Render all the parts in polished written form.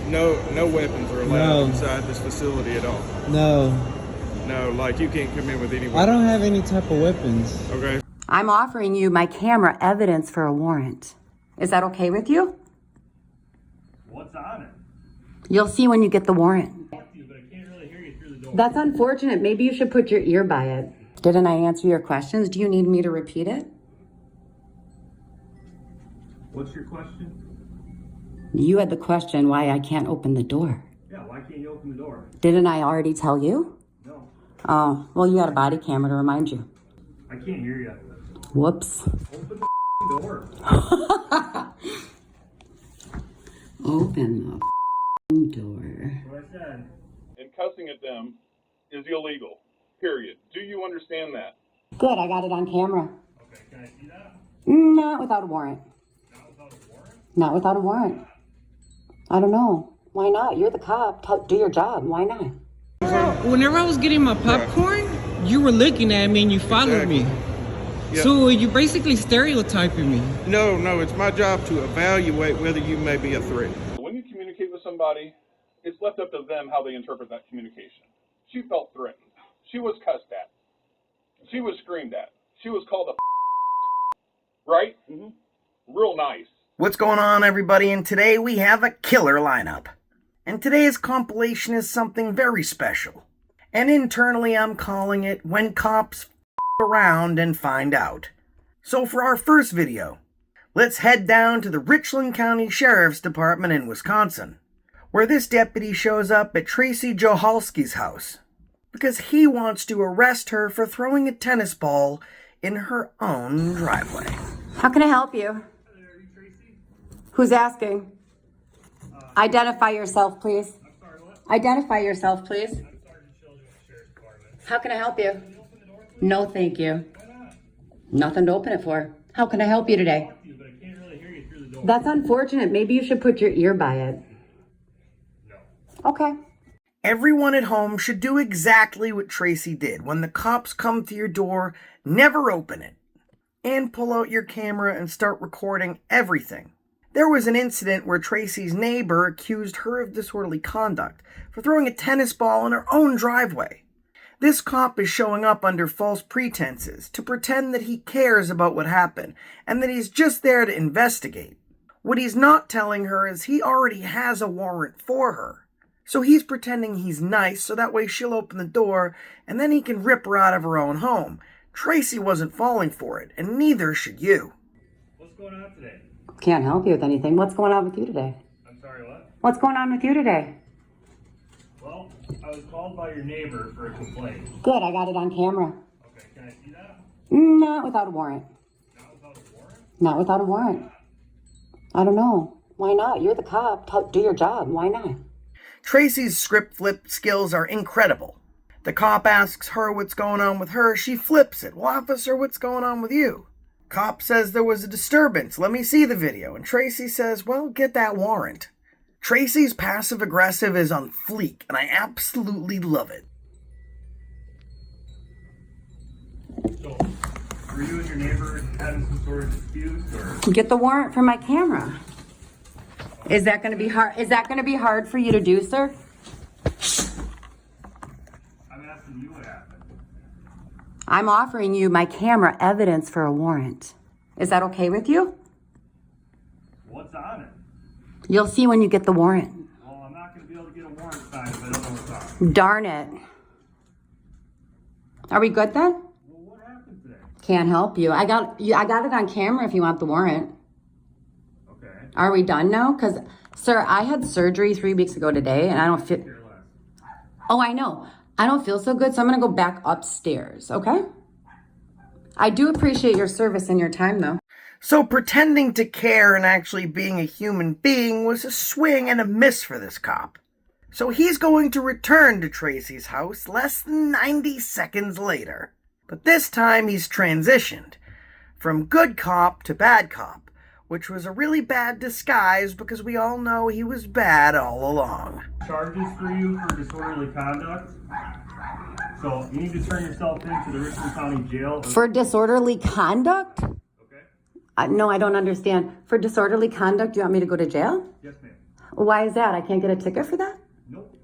No weapons are allowed inside this facility at all. No, like you can't come in with any weapons. I don't have any type of weapons. Okay. I'm offering you my camera evidence for a warrant. Is that okay with you? What's on it? You'll see when you get the warrant. But I can't really hear you through the door. That's unfortunate. Maybe you should put your ear by it. Didn't I answer your questions? Do you need me to repeat it? What's your question? You had the question why I can't open the door. Yeah, why can't you open the door? Didn't I already tell you? No. Oh, well, you had a body camera to remind you. I can't hear you. Whoops. Open the door. Open the door. What I said. And cussing at them is illegal, period. Do you understand that? Good, I got it on camera. Okay, can I see that? Not without a warrant. Not without a warrant? Not without a warrant. I don't know. Why not? You're the cop. Do your job. Why not? Whenever I was getting my popcorn, you were looking at me and you followed me. Yep. So you're basically stereotyping me. No, it's my job to evaluate whether you may be a threat. When you communicate with somebody, it's left up to them how they interpret that communication. She felt threatened. She was cussed at. She was screamed at. She was called a right? Mm-hmm. Real nice. What's going on, everybody? And today we have a killer lineup. And today's compilation is something very special. And internally I'm calling it When Cops Around and Find Out. So for our first video, let's head down to the Richland County Sheriff's Department in Wisconsin, where this deputy shows up at Tracy Johalski's house because he wants to arrest her for throwing a tennis ball in her own driveway. How can I help you? Who's asking? Identify yourself, please. I'm sorry, what? Identify yourself, please. I'm Sergeant Children with the Sheriff's Department. How can I help you? Can you open the door, please? No, thank you. Why not? Nothing to open it for. How can I help you today? Talk to you, but I can't really hear you through the door. That's unfortunate. Maybe you should put your ear by it. No. Okay. Everyone at home should do exactly what Tracy did. When the cops come to your door, never open it. And pull out your camera and start recording everything. There was an incident where Tracy's neighbor accused her of disorderly conduct for throwing a tennis ball in her own driveway. This cop is showing up under false pretenses to pretend that he cares about what happened and that he's just there to investigate. What he's not telling her is he already has a warrant for her. So he's pretending he's nice so that way she'll open the door and then he can rip her out of her own home. Tracy wasn't falling for it, and neither should you. What's going on today? Can't help you with anything. What's going on with you today? I'm sorry, what? What's going on with you today? Well, I was called by your neighbor for a complaint. Good, I got it on camera. Okay, can I see that? Not without a warrant. Not without a warrant? Not without a warrant. I don't know. Why not? You're the cop. Do your job. Why not? Tracy's script flip skills are incredible. The cop asks her what's going on with her. She flips it. Well, officer, what's going on with you? Cop says there was a disturbance. Let me see the video. And Tracy says, well, get that warrant. Tracy's passive-aggressive is on fleek, and I absolutely love it. So, were you and your neighbor having some sort of dispute, or? Get the warrant for my camera. Is that going to be hard? Is that going to be hard for you to do, sir? I'm asking you what happened. I'm offering you my camera evidence for a warrant. Is that okay with you? What's on it? You'll see when you get the warrant. Well, I'm not going to be able to get a warrant signed if I don't know what's on it. Darn it. Are we good then? Well, what happened today? Can't help you. I got it on camera if you want the warrant. Okay. Are we done now? Because, sir, I had surgery 3 weeks ago today, and I don't feel... Here, less. Oh, I know. I don't feel so good, so I'm going to go back upstairs, okay? I do appreciate your service and your time, though. So pretending to care and actually being a human being was a swing and a miss for this cop. So he's going to return to Tracy's house less than 90 seconds later. But this time he's transitioned from good cop to bad cop, which was a really bad disguise because we all know he was bad all along. Charges for you for disorderly conduct. So you need to turn yourself into the Richland County Jail. For disorderly conduct? Okay. No, I don't understand. For disorderly conduct, you want me to go to jail? Yes, ma'am. Why is that? I can't get a ticket for that? Nope.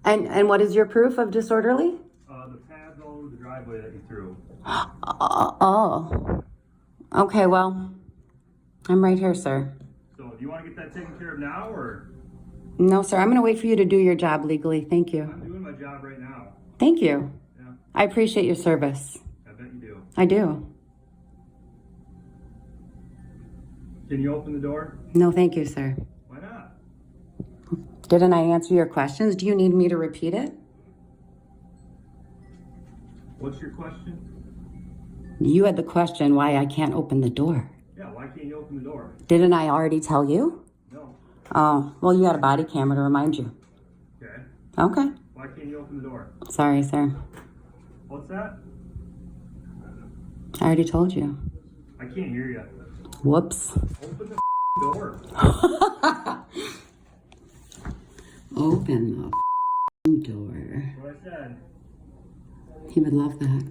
And what is your proof of disorderly? The pads all over the driveway that you threw. Oh. Okay, well, I'm right here, sir. So do you want to get that taken care of now, or? No, sir. I'm going to wait for you to do your job legally. Thank you. I'm doing my job right now. Thank you. Yeah. I appreciate your service. I bet you do. I do. Can you open the door? No, thank you, sir. Why not? Didn't I answer your questions? Do you need me to repeat it? What's your question? You had the question why I can't open the door. Yeah, why can't you open the door? Didn't I already tell you? No. Oh, well, you had a body camera to remind you. Okay. Okay. Why can't you open the door? Sorry, sir. What's that? I already told you. I can't hear you. Whoops. Open the door. Open the door. What I said. He would love that.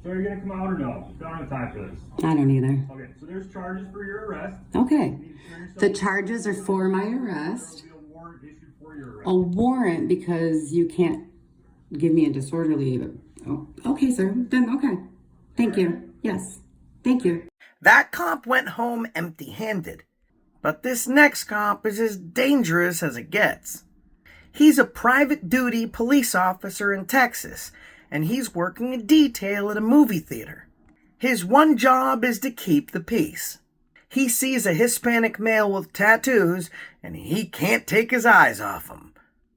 So are you gonna come out or no? I don't have time for this. I don't either. Okay, so there's charges for your arrest. Okay. You need to turn yourself The in. charges are for my arrest. There'll be a warrant issued for your arrest. A warrant because you can't give me a disorderly either. Oh, okay, sir. Then, okay. Thank you. Yes. Thank you. That cop went home empty-handed. But this next cop is as dangerous as it gets. He's a private duty police officer in Texas, and he's working a detail at a movie theater. His one job is to keep the peace. He sees a Hispanic male with tattoos, and he can't take his eyes off him.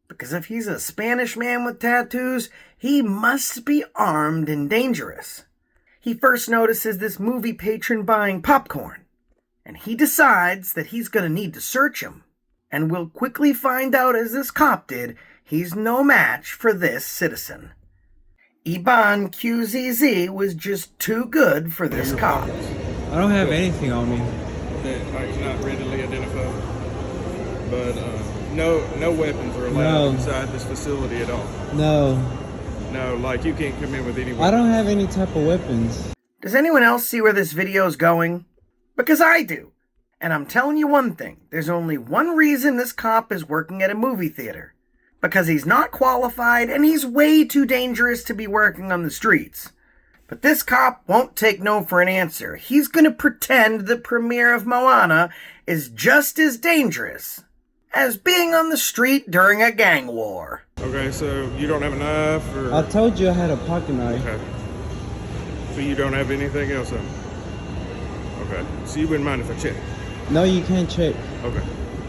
Because if he's a Spanish man with tattoos, he must be armed and dangerous. He first notices this movie patron buying popcorn, and he decides that he's going to need to search him. And will quickly find out, as this cop did, he's no match for this citizen. Iban QZZ was just too good for this cop. I don't have anything on me. That are not readily identifiable. But no weapons are allowed inside this facility at all. No. No, like you can't come in with any weapons. I don't have any type of weapons. Does anyone else see where this video is going? Because I do. And I'm telling you one thing, there's only one reason this cop is working at a movie theater. Because he's not qualified and he's way too dangerous to be working on the streets. But this cop won't take no for an answer. He's gonna pretend the premiere of Moana is just as dangerous as being on the street during a gang war. Okay, so you don't have a knife or... I told you I had a pocket knife. Okay. So you don't have anything else on? Okay. So you wouldn't mind if I check? No, you can't check. Okay.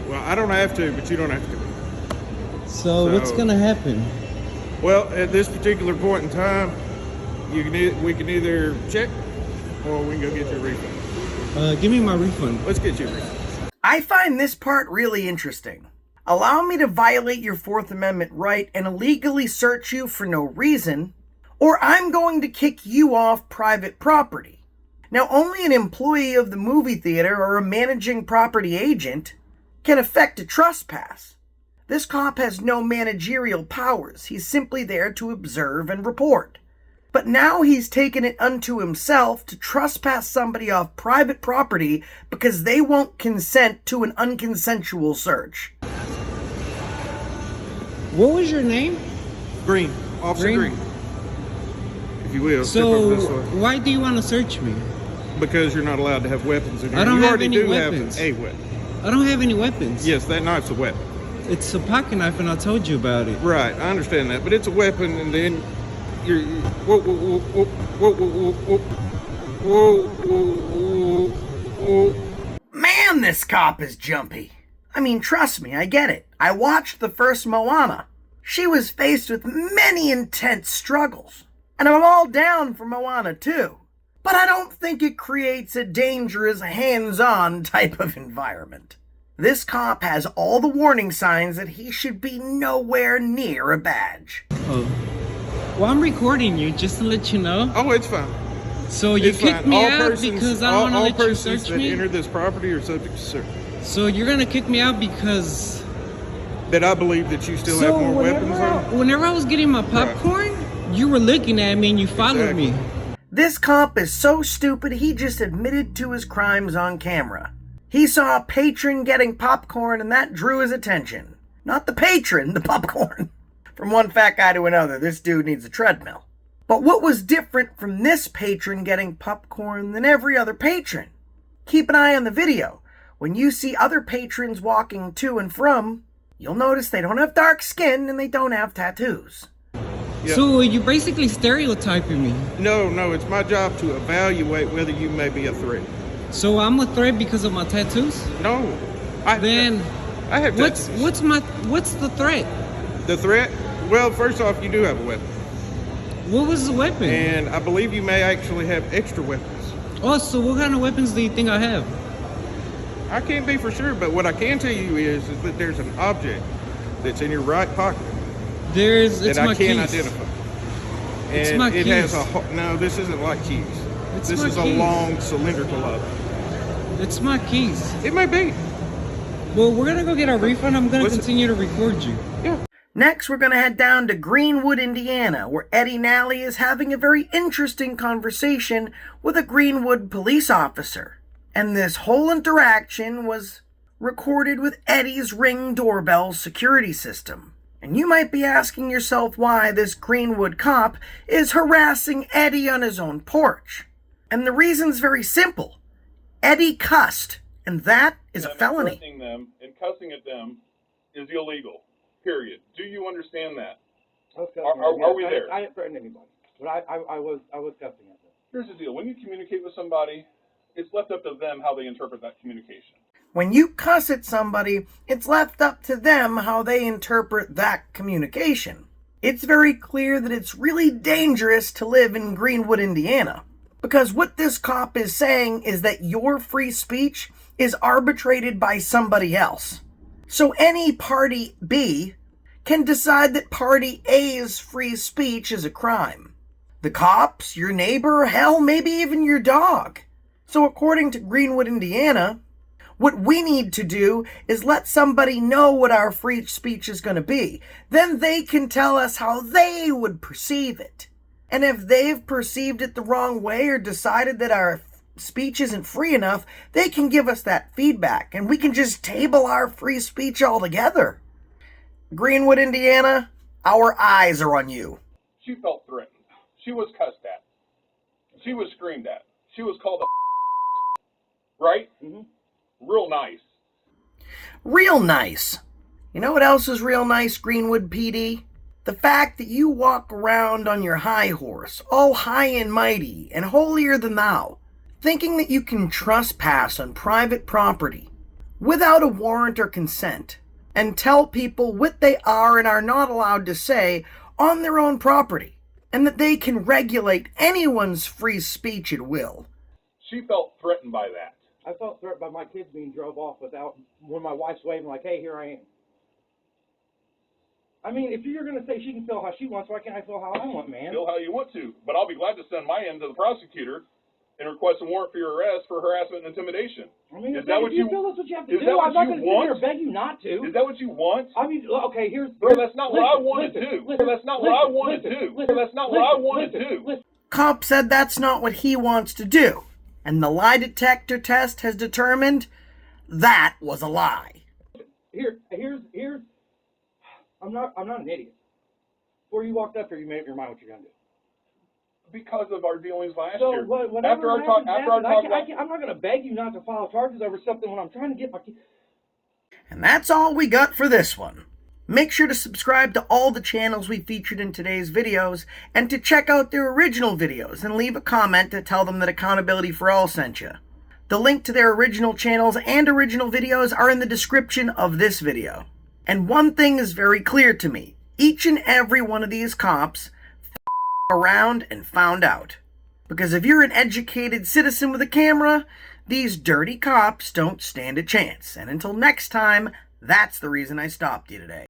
Well, I don't have to, but you don't have to. So what's gonna happen? Well, at this particular point in time, we can either check or we can go get your refund. Give me my refund. Let's get you a refund. I find this part really interesting. Allow me to violate your Fourth Amendment right and illegally search you for no reason, or I'm going to kick you off private property. Now, only an employee of the movie theater or a managing property agent can effect a trespass. This cop has no managerial powers. He's simply there to observe and report. But now he's taken it unto himself to trespass somebody off private property because they won't consent to an unconsensual search. What was your name? Green. Officer Green. If you will, step So over this way. why do you want to search me? Because you're not allowed to have weapons in here. I don't you have already any do weapons. have a weapon. I don't have any weapons. Yes, that knife's a weapon. It's a pocket knife, and I told you about it. Right, I understand that, but it's a weapon, and then you're whoa, whoa, whoa, whoa, whoa, whoa, whoa, whoa, whoa, whoa. Man, this cop is jumpy. I mean, trust me, I get it. I watched the first Moana. She was faced with many intense struggles. And I'm all down for Moana too. But I don't think it creates a dangerous, hands-on type of environment. This cop has all the warning signs that he should be nowhere near a badge. Oh. Well, I'm recording you just to let you know. Oh, it's fine. So you It's kicked fine. me All out persons- because I don't all want to let you persons search that me? enter this property are subject to search. So you're going to kick me out because... That I believe that you still have more weapons on? Whenever I was getting my popcorn, you were looking at me and you followed me. This cop is so stupid he just admitted to his crimes on camera. He saw a patron getting popcorn and that drew his attention. Not the patron, the popcorn. From one fat guy to another, this dude needs a treadmill. But what was different from this patron getting popcorn than every other patron? Keep an eye on the video. When you see other patrons walking to and from, you'll notice they don't have dark skin and they don't have tattoos. Yeah. So you're basically stereotyping me. No, it's my job to evaluate whether you may be a threat. So I'm a threat because of my tattoos? No. I have tattoos. What's the threat? The threat? Well, first off, you do have a weapon. What was the weapon? And I believe you may actually have extra weapons. Oh, so what kind of weapons do you think I have? I can't be for sure, but what I can tell you is that there's an object that's in your right pocket It's that my I can't keys. identify. And It's my it has keys. no, this isn't like keys. It's This my is a keys. long cylindrical object. It's my keys. It may be. Well, we're gonna go get our refund. I'm gonna Listen. continue to record you. Yeah. Next, we're going to head down to Greenwood, Indiana, where Eddie Nally is having a very interesting conversation with a Greenwood police officer. And this whole interaction was recorded with Eddie's Ring doorbell security system. And you might be asking yourself why this Greenwood cop is harassing Eddie on his own porch. And the reason's very simple. Eddie cussed, and that is a felony. Threatening them and cussing at them is illegal. Period. Do you understand that? Are we there? I didn't threaten anybody, but I was cussing at them. Here's the deal. When you communicate with somebody, it's left up to them how they interpret that communication. When you cuss at somebody, it's left up to them how they interpret that communication. It's very clear that it's really dangerous to live in Greenwood, Indiana. Because what this cop is saying is that your free speech is arbitrated by somebody else. So any party B can decide that party A's free speech is a crime. The cops, your neighbor, hell, maybe even your dog. So according to Greenwood, Indiana, what we need to do is let somebody know what our free speech is going to be. Then they can tell us how they would perceive it. And if they've perceived it the wrong way or decided that our speech isn't free enough, they can give us that feedback and we can just table our free speech altogether. Greenwood, Indiana, our eyes are on you. She felt threatened. She was cussed at. She was screamed at. She was called a right? Mm-hmm. Real nice. Real nice. You know what else is real nice, Greenwood PD? The fact that you walk around on your high horse, all high and mighty and holier than thou, thinking that you can trespass on private property without a warrant or consent, and tell people what they are and are not allowed to say on their own property, and that they can regulate anyone's free speech at will. She felt threatened by that. I felt threatened by my kids being drove off when my wife's waving like, hey, here I am. I mean, if you're going to say she can feel how she wants, why can't I feel how I want, man? Feel how you want to, but I'll be glad to send my end to the prosecutor and request a warrant for your arrest for harassment and intimidation. I mean, is that what you feel that's what you have to is do? that what I'm not you going to sit want? here and beg you not to. Is that what you want? I mean, okay, here's... Bro, that's not what I want to do. Bro, that's not what I want to do. Bro, that's not what I want to do. Cop said that's not what he wants to do, and the lie detector test has determined that was a lie. Here's I'm not an idiot. Before you walked up here, you made up your mind what you're going to do. Because of our dealings last So year. whatever After our talk, I'm not going to beg you not to file charges over something when I'm trying to get my kids. And that's all we got for this one. Make sure to subscribe to all the channels we featured in today's videos, and to check out their original videos and leave a comment to tell them that Accountability for All sent you. The link to their original channels and original videos are in the description of this video. And one thing is very clear to me. Each and every one of these cops around and found out. Because if you're an educated citizen with a camera, these dirty cops don't stand a chance. And until next time, that's the reason I stopped you today.